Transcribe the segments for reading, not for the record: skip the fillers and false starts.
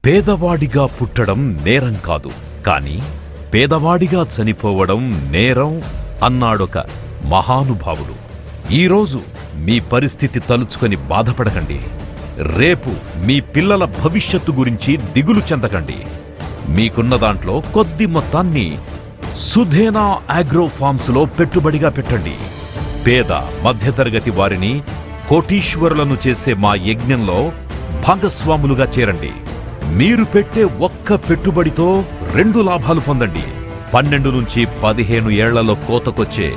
పేదవాడిగా పుట్టడం నేరం కాదు, కానీ పేదవాడిగా చనిపోవడం నేరం అన్నాడొక మహానుభావుడు. ఈరోజు మీ పరిస్థితి తలుచుకొని బాధపడకండి. రేపు మీ పిల్లల భవిష్యత్తు గురించి దిగులు చెందకండి. మీకున్న దాంట్లో కొద్ది మొత్తాన్ని సుధేనా అగ్రో ఫార్మ్స్లో పెట్టుబడిగా పెట్టండి. పేద మధ్యతరగతి వారిని కోటీశ్వరులను చేసే మా యజ్ఞంలో భాగస్వాములుగా చేరండి. మీరు పెట్టే ఒక్క పెట్టుబడితో 2 లాభాలు పొందండి. 12 నుంచి 15 ఏళ్లలో కోతకొచ్చే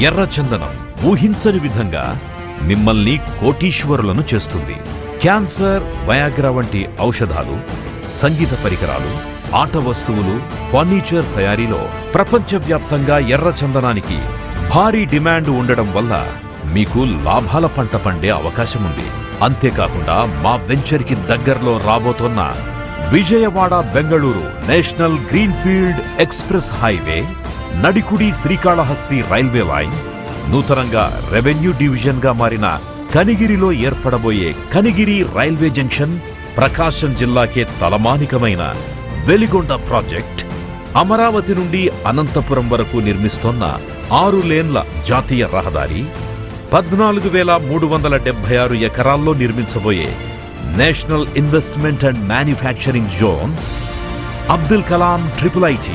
ఎర్రచందనం ఊహించని విధంగా మిమ్మల్ని కోటీశ్వరులను చేస్తుంది. క్యాన్సర్, వయాగ్రా వంటి ఔషధాలు, సంగీత పరికరాలు, ఆట వస్తువులు, ఫర్నిచర్ తయారీలో ప్రపంచవ్యాప్తంగా ఎర్రచందనానికి భారీ డిమాండ్ ఉండడం వల్ల మీకు లాభాల పంట పండే అవకాశముంది. అంతేకాకుండా మా వెంచర్కి దగ్గరలో రాబోతోన్న Vijayawada Bengaluru national greenfield express highway, Nadikudi Srikalahasti railway line, నూతనంగా రెవెన్యూ డివిజన్ గా మారిన కనిగిరిలో ఏర్పడబోయే కనిగిరి రైల్వే జంక్షన్, ప్రకాశం జిల్లాకే తలమానికమైన వెలిగొండ ప్రాజెక్ట్, అమరావతి నుండి అనంతపురం వరకు నిర్మిస్తోన్న 6 లేన్ల జాతీయ రహదారి, 14,376 ఎకరాల్లో నిర్మించబోయే national investment and manufacturing zone, Abdul Kalam IIIT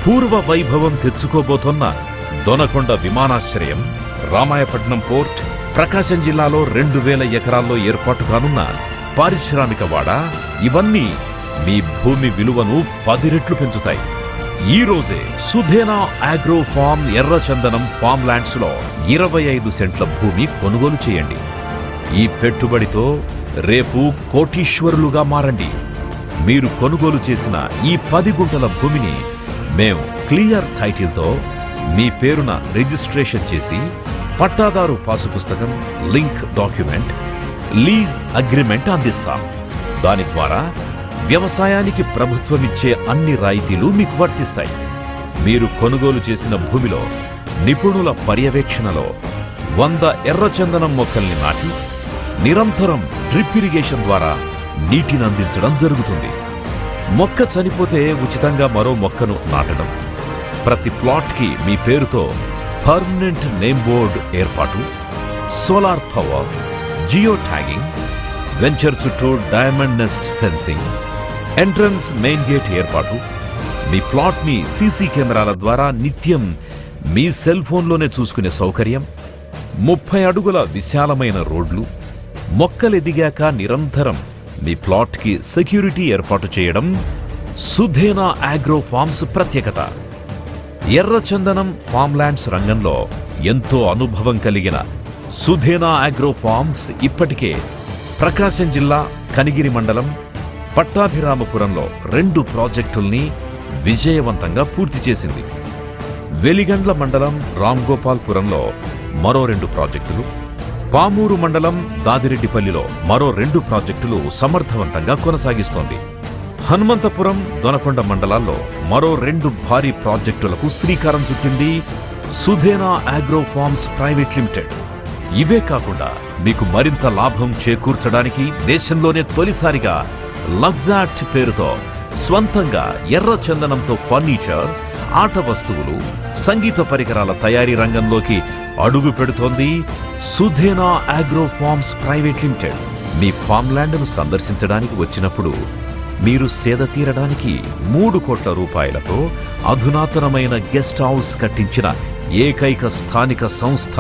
పూర్వ వైభవం తెచ్చుకోబోతోన్న దొనకొండ విమానాశ్రయం, రామాయపట్నం పోర్ట్, ప్రకాశం జిల్లాలో 2,000 ఎకరాల్లో ఏర్పాటు కానున్న పారిశ్రామిక వాడ, ఇవన్నీ మీ భూమి విలువను 10 రెట్లు పెంచుతాయి. ఈ రోజే సుధేనా అగ్రో ఫార్మ్ ఎర్రచందనం ఫార్మ్ ల్యాండ్స్ లో 25 సెంట్ల భూమి కొనుగోలు చేయండి. ఈ పెట్టుబడితో రేపు కోటీశ్వరులుగా మారండి. మీరు కొనుగోలు చేసిన ఈ 10 గుంటల భూమిని మేం క్లియర్ టైటిల్తో మీ పేరున రిజిస్ట్రేషన్ చేసి పట్టాదారు పాసు పుస్తకం, లింక్ డాక్యుమెంట్, లీజ్ అగ్రిమెంట్ అందిస్తాం. దాని ద్వారా వ్యవసాయానికి ప్రభుత్వమిచ్చే అన్ని రాయితీలు మీకు వర్తిస్తాయి. మీరు కొనుగోలు చేసిన భూమిలో నిపుణుల పర్యవేక్షణలో 100 ఎర్రచందనం మొక్కల్ని నాటి నిరంతరం డ్రిప్ ఇరిగేషన్ ద్వారా నీటిని అందించడం జరుగుతుంది. మొక్క చనిపోతే ఉచితంగా మరో మొక్కను నాటడం, ప్రతి ప్లాట్కి మీ పేరుతో పర్మనెంట్ నేమ్ బోర్డు ఏర్పాటు, solar power, geo tagging, venture చుట్టూ diamond nest fencing, entrance main gate ఏర్పాటు, మీ ప్లాట్ ని సీసీ కెమెరాల ద్వారా నిత్యం మీ సెల్ ఫోన్లోనే చూసుకునే సౌకర్యం, 30 అడుగుల విశాలమైన రోడ్లు, మొక్కలెదిగాక నిరంతరం మీ ప్లాట్ కి సెక్యూరిటీ ఏర్పాటు చేయడం సుధేనా అగ్రో ఫార్మ్స్ ప్రత్యేకత. ఎర్రచందనం ఫార్మ్ ల్యాండ్స్ రంగంలో ఎంతో అనుభవం కలిగిన సుధేనా అగ్రో ఫార్మ్స్ ఇప్పటికే ప్రకాశం జిల్లా కనిగిరి మండలం పట్టాభిరామపురంలో 2 ప్రాజెక్టుల్ని విజయవంతంగా పూర్తి చేసింది. వెలిగండ్ల మండలం రాంగోపాల్పురంలో మరో 2 ప్రాజెక్టులు, పామూరు మండలం దాదిరెడ్డిపల్లిలో మరో 2 ప్రాజెక్టులు సమర్థవంతంగా కొనసాగిస్తోంది. హనుమంతపురం, దొనకొండ మండలాల్లో మరో 2 భారీ ప్రాజెక్టులకు శ్రీకారం చుట్టింది సుధేనా అగ్రో ఫార్మ్స్ ప్రైవేట్ లిమిటెడ్. ఇవే కాకుండా మీకు మరింత లాభం చేకూర్చడానికి దేశంలోనే తొలిసారిగా లగ్జాట్ పేరుతో స్వంతంగా ఎర్రచందనంతో ఫర్నిచర్, ఆట వస్తువులు, సంగీత పరికరాల తయారీ రంగంలోకి అడుగు పెడుతోంది సుధేనా అగ్రో ఫార్మ్స్ ప్రైవేట్ లిమిటెడ్. మీ ఫార్మ్ ల్యాండ్ను సందర్శించడానికి వచ్చినప్పుడు మీరు సేద తీరడానికి 3 కోట్ల రూపాయలతో అధునాతనమైన గెస్ట్ హౌస్ కట్టించిన ఏకైక స్థానిక సంస్థ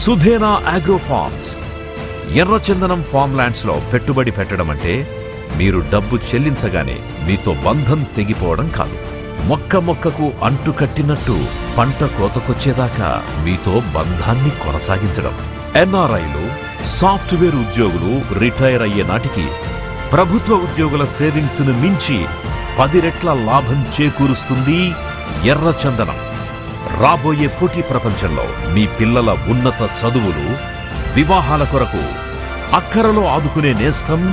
సుధేనా అగ్రో ఫార్మ్స్. ఎర్రచందనం ఫార్మ్ ల్యాండ్స్ లో పెట్టుబడి పెట్టడం అంటే మీరు డబ్బు చెల్లించగానే మీతో బంధం తెగిపోవడం కాదు. మొక్క మొక్కకు అంటు కట్టినట్టు పంట కోతకొచ్చేదాకా మీతో బంధాన్ని కొనసాగించడం. ఎన్ఆర్ఐలు, సాఫ్ట్వేర్ ఉద్యోగులు రిటైర్ అయ్యే నాటికి ప్రభుత్వ ఉద్యోగుల సేవింగ్స్ ను మించి 10 రెట్ల లాభం చేకూరుస్తుంది ఎర్రచందనం. రాబోయే పోటీ ప్రపంచంలో మీ పిల్లల ఉన్నత చదువులు, వివాహాల కొరకు అక్కరలో ఆదుకునే నేస్తం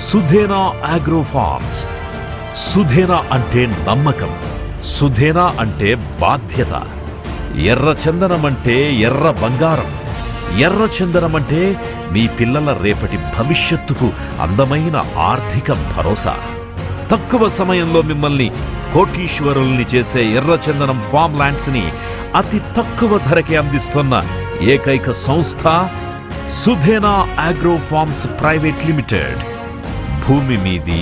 సుధేనా అగ్రో ఫార్మ్స్. సుధేనా అంటే నమ్మకం, సుధేనా అంటే బాధ్యత. ఎర్రచందనం అంటే ఎర్ర బంగారం. ఎర్రచందనం అంటే మీ పిల్లల రేపటి భవిష్యత్తుకు అందమైన ఆర్థిక భరోసా. తక్కువ సమయంలో మిమ్మల్ని కోటీశ్వరుల్ని చేసే ఎర్రచందనం ఫామ్ ల్యాండ్స్ ని అతి తక్కువ ధరకే అందిస్తున్న ఏకైక సంస్థ సుధేనా అగ్రో ఫార్మ్స్ ప్రైవేట్ లిమిటెడ్. భూమి మీది,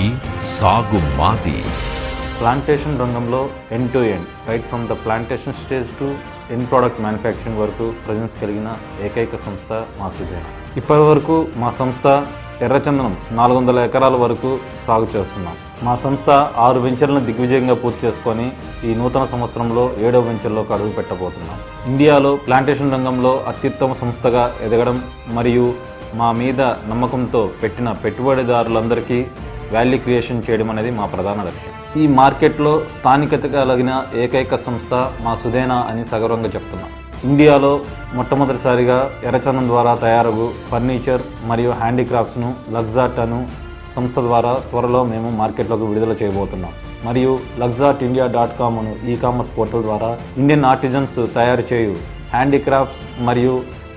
సాగు మాది. ప్లాంటేషన్ రంగంలో end to end, right from the plantation stage to end product manufacturing వరకు ప్రజెన్స్ కలిగిన ఏకైక సంస్థ మా సుధేనా. ఇప్పటి వరకు మా సంస్థ ఎర్రచందనం 400 ఎకరాల వరకు సాగు చేస్తున్నాం. మా సంస్థ 6 వెంచర్లను దిగ్విజయంగా పూర్తి చేసుకొని ఈ నూతన సంవత్సరంలో 7వ వెంచర్లోకి అడుగు పెట్టబోతున్నాం. ఇండియాలో ప్లాంటేషన్ రంగంలో అత్యుత్తమ సంస్థగా ఎదగడం మరియు మా మీద నమ్మకంతో పెట్టిన పెట్టుబడిదారులందరికీ వాల్యూ క్రియేషన్ చేయడం అనేది మా ప్రధాన లక్ష్యం. ఈ మార్కెట్లో స్థానికత కలిగిన ఏకైక సంస్థ మా సుధేనా అని సగర్వంగా చెప్తున్నాం. ఇండియాలో మొట్టమొదటిసారిగా ఎర్రచందనం ద్వారా తయారగు ఫర్నిచర్ మరియు హ్యాండీక్రాఫ్ట్స్ను లగ్జార్ట్ అను సంస్థ ద్వారా త్వరలో మేము మార్కెట్లోకి విడుదల చేయబోతున్నాం. మరియు luxartindia.com అను ఈ-కామర్స్ పోర్టల్ ద్వారా ఇండియన్ ఆర్టిజన్స్ తయారు చేయు హ్యాండీక్రాఫ్ట్స్ మరియు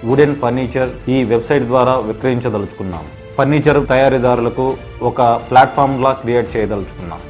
వుడెన్ ఫర్నిచర్ ఈ వెబ్సైట్ ద్వారా విక్రయించదలుచుకున్నాం. ఫర్నిచర్ తయారీదారులకు ఒక ప్లాట్ఫామ్లా క్రియేట్ చేయదలుచుకున్నాం.